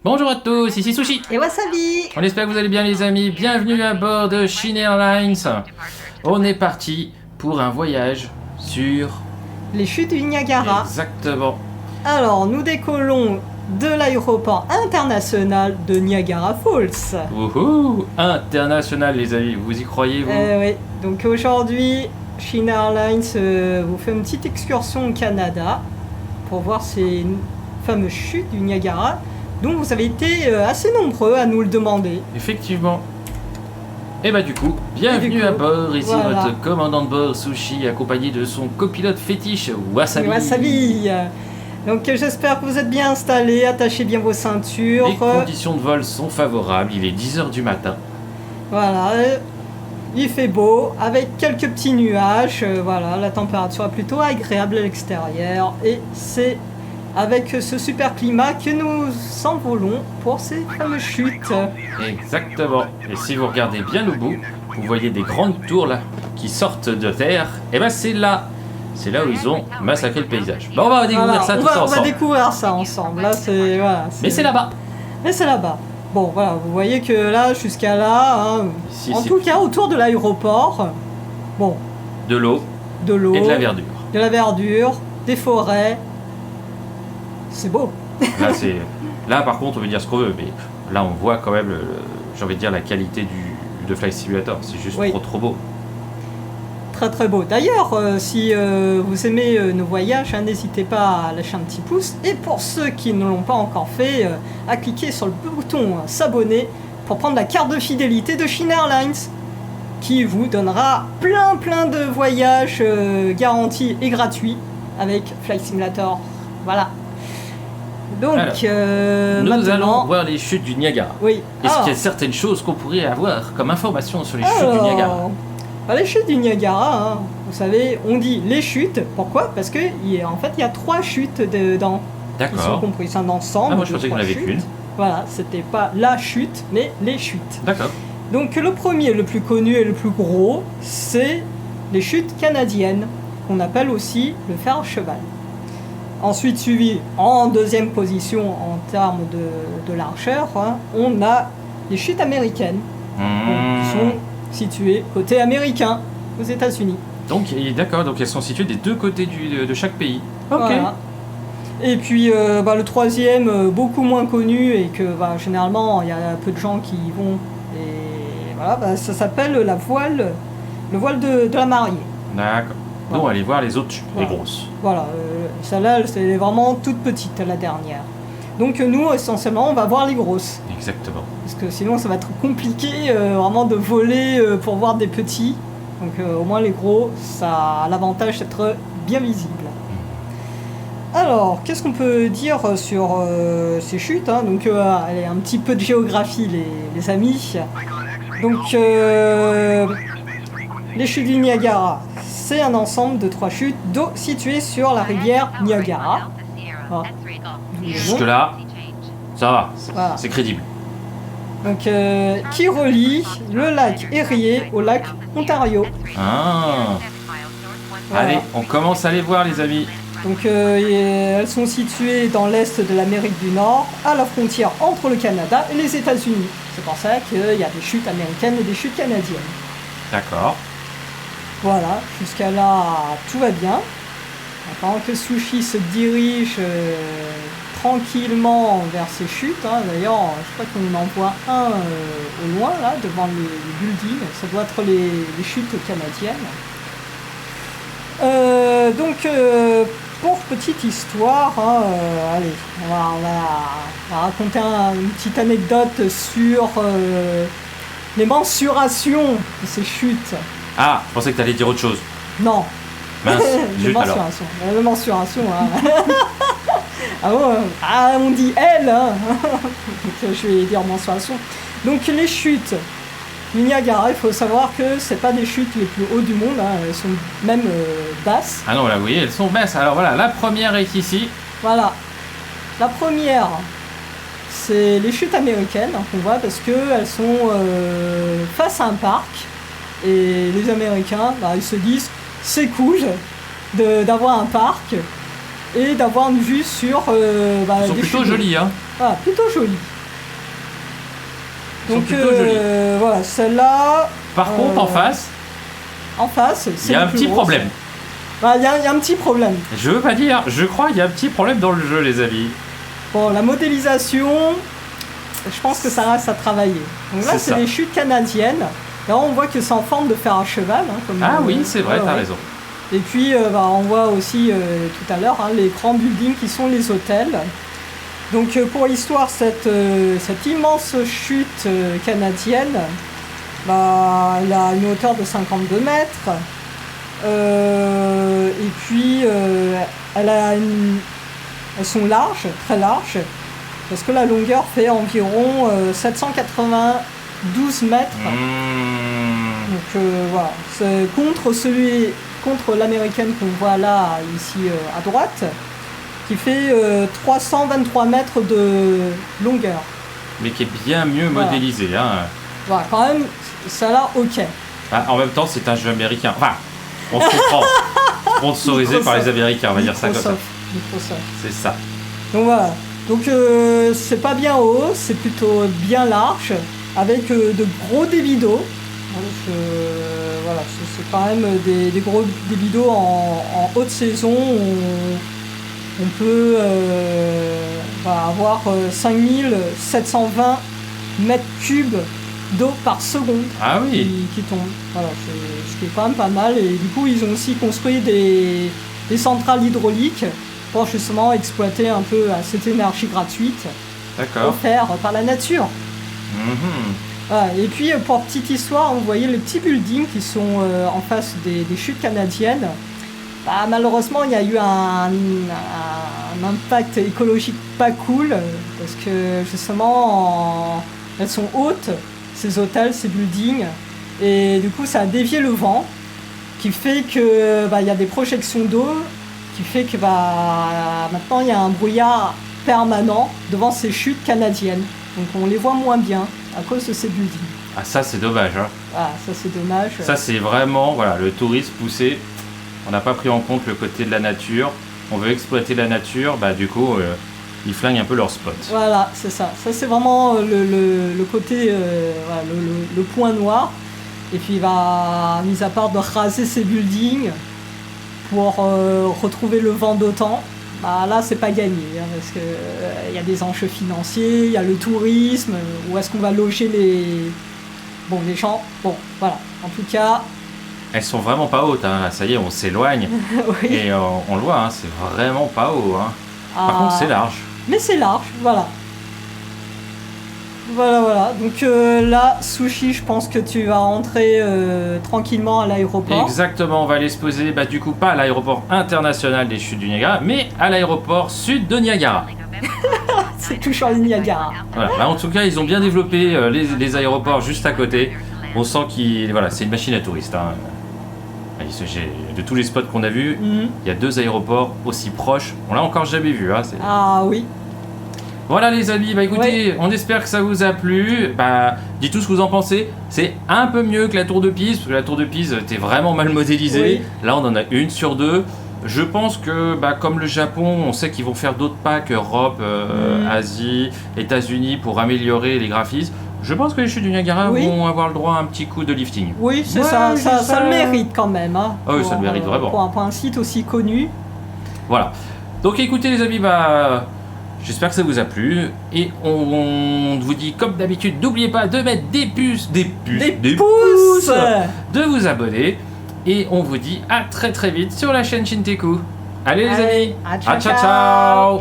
Bonjour à tous, ici Sushi. Et wasabi. On espère que vous allez bien les amis. Bienvenue à bord de Shin Airlines. On est parti pour un voyage sur... Les chutes du Niagara. Exactement. Alors, nous décollons de l'aéroport international de Niagara Falls. Wouhou, international les amis, vous y croyez vous? Oui, donc aujourd'hui, Shin Airlines vous fait une petite excursion au Canada pour voir ces fameuses chutes du Niagara. Donc vous avez été assez nombreux à nous le demander. Effectivement. Et bah du coup, bienvenue à bord, ici voilà. votre commandant de bord Sushi, accompagné de son copilote fétiche Wasabi. Wasabi. Donc j'espère que vous êtes bien installés, attachez bien vos ceintures. Les conditions de vol sont favorables, il est 10h du matin. Voilà, il fait beau, avec quelques petits nuages, voilà, la température est plutôt agréable à l'extérieur, et c'est avec ce super climat que nous s'envolons pour ces fameuses chutes. Exactement. Et si vous regardez bien au bout, vous voyez des grandes tours là qui sortent de terre. Et ben c'est là où ils ont massacré le paysage. Bon, on va découvrir Voilà, ça tous on ensemble. va découvrir ça ensemble. Là, c'est voilà. Mais c'est là-bas. Mais c'est là-bas. Bon, voilà, vous voyez que là, jusqu'à là, hein, Ici, en c'est tout cas autour de l'aéroport, bon, de l'eau de l'eau, et de la verdure. de la verdure, des forêts. C'est beau. Là par contre on veut dire ce qu'on veut, mais là on voit quand même j'ai envie de dire la qualité de Flight Simulator. C'est juste Oui. trop beau. Très très beau. D'ailleurs, si vous aimez nos voyages, hein, n'hésitez pas à lâcher un petit pouce. Et pour ceux qui ne l'ont pas encore fait, à cliquer sur le bouton s'abonner pour prendre la carte de fidélité de Shin Airlines, qui vous donnera plein de voyages garantis et gratuits avec Flight Simulator. Voilà. Donc, Nous maintenant, allons voir les chutes du Niagara. oui. Est-ce Alors, qu'il y a certaines choses qu'on pourrait avoir comme information sur les chutes du Niagara? bah, les chutes du Niagara, hein, vous savez, on dit les chutes. Pourquoi? Parce que en fait, il y a 3 chutes dedans. Qui sont D'accord. comprises, un ensemble. Ah, moi je de pensais qu'il y en 3 avait chutes. qu'une. Voilà, c'était pas la chute, mais les chutes. D'accord. Donc le premier, le plus connu et le plus gros, c'est les chutes canadiennes, qu'on appelle aussi le fer à cheval. Ensuite, suivi en deuxième position en termes de largeur, hein, on a les chutes américaines, qui sont situées côté américain, aux États-Unis. Donc d'accord, donc elles sont situées des deux côtés de chaque pays. Ok. Voilà. Et puis le troisième, beaucoup moins connu et que généralement il y a peu de gens qui y vont. Et voilà, ça s'appelle le voile de la mariée. D'accord. Voilà. Bon, allez voir les autres chutes, les Voilà. grosses. Voilà, celle-là c'est vraiment toute petite, la dernière. Donc nous essentiellement on va voir les grosses. Exactement. Parce que sinon ça va être compliqué vraiment de voler pour voir des petits. Donc au moins les gros, ça a l'avantage d'être bien visible. Alors, qu'est-ce qu'on peut dire sur ces chutes, hein? Donc allez, un petit peu de géographie les amis. Donc les chutes du Niagara, c'est un ensemble de 3 chutes d'eau situées sur la rivière Niagara. Voilà. Jusque là, ça va, Voilà. c'est crédible. Donc, qui relie le lac Erie au lac Ontario. Ah. Voilà. Allez, on commence à les voir les amis. Donc, elles sont situées dans l'est de l'Amérique du Nord, à la frontière entre le Canada et les États-Unis. C'est pour ça qu'il y a des chutes américaines et des chutes canadiennes. D'accord. Voilà, jusqu'à là, tout va bien. Pendant que Sushi se dirige tranquillement vers ces chutes, hein. D'ailleurs, je crois qu'on en voit un au loin, là, devant les buildings. Ça doit être les chutes canadiennes. Donc, pour petite histoire, hein, allez, on va raconter une petite anecdote sur les mensurations de ces chutes. Ah, je pensais que t'allais dire autre chose. Non, Mince, les zut alors. mensurations. Les mensurations, hein. Ah bon, on dit elle, hein. Donc, je vais dire mensuration. Donc les chutes du Niagara, il faut savoir que c'est pas des chutes les plus hauts du monde, hein. Elles sont même basses. Ah non, là, vous voyez, elles sont basses. Alors voilà, la première est ici. Voilà. La première, c'est les chutes américaines, hein, qu'on voit parce qu'elles sont face à un parc. Et les Américains, ils se disent, c'est cool d'avoir un parc et d'avoir une vue sur Ils sont des plutôt chutes. jolis, hein. Voilà, plutôt jolies. Ils sont Donc plutôt jolies. voilà, celle-là. Par contre, en face, c'est il y a les un plus petit grosses. problème. Bah, il y a un petit problème. Je veux pas dire, je crois qu'il y a un petit problème dans le jeu, les amis. Bon, la modélisation, je pense que ça reste à travailler. Donc là, C'est c'est ça. des chutes canadiennes. Là, on voit que c'est en forme de fer à cheval. Hein, comme, Ah oui, c'est vrai, ouais, t'as ouais. raison. Et puis, on voit aussi tout à l'heure hein, les grands buildings qui sont les hôtels. Donc, pour l'histoire, cette immense chute canadienne, elle a une hauteur de 52 mètres. Et puis, elles sont larges, très larges, parce que la longueur fait environ 792 mètres. Donc voilà, c'est contre l'américaine qu'on voit là, ici à droite, qui fait 323 mètres de longueur. Mais qui est bien mieux Voilà. modélisé. Hein. Voilà, quand même, ça là, ok. Ah, en même temps, c'est un jeu américain. Enfin, on se comprend. Sponsorisé par les Américains, on va dire ça comme ça. Microsoft. C'est ça. Donc voilà. Donc c'est pas bien haut, c'est plutôt bien large, avec de gros débits d'eau. Voilà, c'est quand même des gros débits d'eau en haute saison. On peut avoir 5720 mètres cubes d'eau par seconde Ah oui. qui tombe. Voilà, ce qui est quand même pas mal. Et du coup, ils ont aussi construit des centrales hydrauliques pour justement exploiter un peu cette énergie gratuite D'accord. offerte par la nature. Mhm. Voilà. Et puis, pour petite histoire, vous voyez les petits buildings qui sont en face des chutes canadiennes. Bah, malheureusement, il y a eu un impact écologique pas cool parce que justement, elles sont hautes, ces hôtels, ces buildings, et du coup, ça a dévié le vent, qui fait que il y a des projections d'eau, qui fait que maintenant il y a un brouillard permanent devant ces chutes canadiennes. Donc on les voit moins bien à cause de ces buildings. Ah, ça, c'est dommage. Hein. Voilà, ça c'est dommage. Ça, c'est vraiment le tourisme poussé. On n'a pas pris en compte le côté de la nature. On veut exploiter la nature. Du coup, ils flinguent un peu leur spot. Voilà, c'est ça. Ça, c'est vraiment le côté, le point noir. Et puis, mis à part de raser ces buildings pour retrouver le vent d'autant, là, c'est pas gagné. Hein, parce que y a des enjeux financiers, il y a le tourisme, où est-ce qu'on va loger les gens. Bon, voilà. En tout cas, Elles sont vraiment pas hautes. Hein. Là, ça y est, on s'éloigne. oui. Et on le voit, hein, c'est vraiment pas haut. Hein. Par contre, c'est large. Mais c'est large, voilà. Voilà. Donc là, Sushi, je pense que tu vas rentrer tranquillement à l'aéroport. Exactement, on va aller se poser, du coup, pas à l'aéroport international des Chutes du Niagara, mais à l'aéroport sud de Niagara. C'est toujours le Niagara. Voilà. En tout cas, ils ont bien développé les aéroports juste à côté. On sent c'est une machine à touristes. Hein. De tous les spots qu'on a vus, il y a 2 aéroports aussi proches. On l'a encore jamais vu. Hein. Ah oui. Voilà les amis, écoutez, on espère que ça vous a plu. Dites tout ce que vous en pensez. C'est un peu mieux que la tour de Pise, parce que la tour de Pise était vraiment mal modélisée. Oui. Là, on en a 1 sur 2. Je pense que, comme le Japon, on sait qu'ils vont faire d'autres packs, Europe, Asie, États-Unis, pour améliorer les graphismes. Je pense que les Chutes du Niagara vont avoir le droit à un petit coup de lifting. Oui, c'est Ouais, ça le mérite quand même. Hein, Ah oui, ça le mérite vraiment. Pour un site aussi connu. Voilà. Donc écoutez les amis, j'espère que ça vous a plu. Et on vous dit comme d'habitude, n'oubliez pas de mettre des pouces, de vous abonner. Et on vous dit à très très vite sur la chaîne Shinteku. Allez les amis, ciao. ciao.